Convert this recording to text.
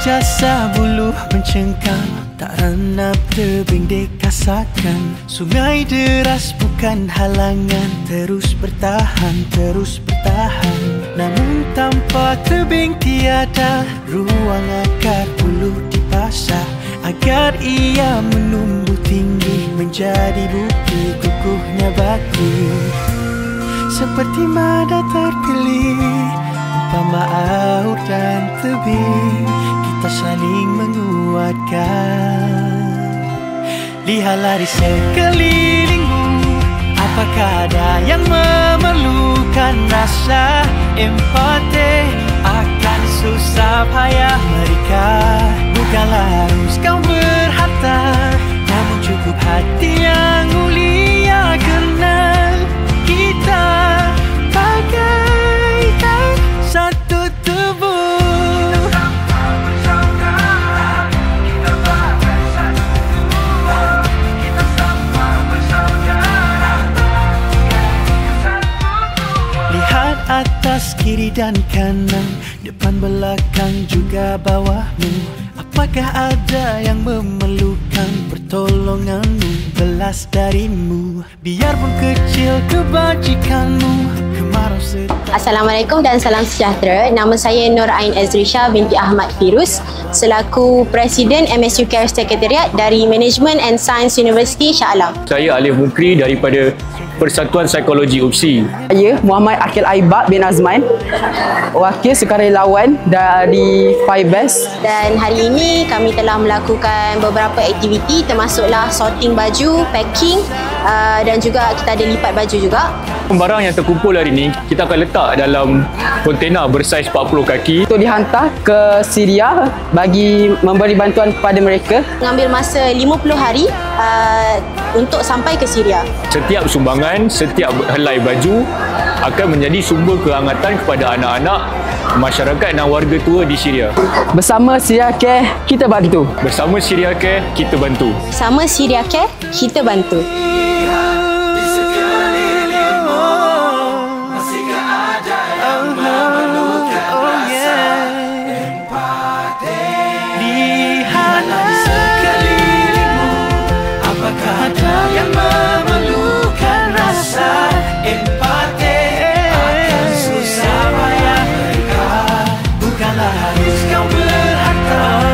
jasa buluh mencengkam, tak ranap tebing dikasakan. Sungai deras bukan halangan, terus bertahan, terus bertahan. Namun tanpa tebing tiada ruang akar buluh dipasah, agar ia menumbuh tinggi menjadi bukit kukuhnya batu. Seperti mada terpilih, umpama aur dan tebing, kita saling menguatkan. Lihatlah di sekelilingmu, apakah ada yang memerlukan rasa empati akan susah payah mereka. Bukanlah harus kau berharta, namun cukup hati yang mulia, kenal kita bagaikan satu tubuh. Lihat atas, kiri dan kanan, depan belakang juga bawahmu. Apakah ada yang memerlukan pertolonganmu, belas darimu? Biarpun kecil kebajikanmu, kemarau serta... Assalamualaikum dan salam sejahtera. Nama saya Nur Ain Azrisha binti Ahmad Firuz, selaku Presiden MSU Care Secretariat dari Management and Science University Shah Alam. Saya Alif Mukri daripada Persatuan Psikologi UPSI. Saya Muhammad Akil Aibak bin Azman, wakil sukarelawan dari Fibers. Dan hari ini kami telah melakukan beberapa aktiviti, termasuklah sorting baju, packing, dan juga kita ada lipat baju juga. Barang yang terkumpul hari ini kita akan letak dalam kontena bersaiz 40 kaki Untuk dihantar ke Syria bagi memberi bantuan kepada mereka. Mengambil masa 50 hari untuk sampai ke Syria. Setiap sumbangan, setiap helai baju akan menjadi sumber kehangatan kepada anak-anak, masyarakat dan warga tua di Syria. Bersama Syria Care, kita bantu. Bersama Syria Care, kita bantu. Sama Syria Care, kita bantu. Yang memerlukan rasa empati akan susah payah mereka. Bukanlah harus kau berharta,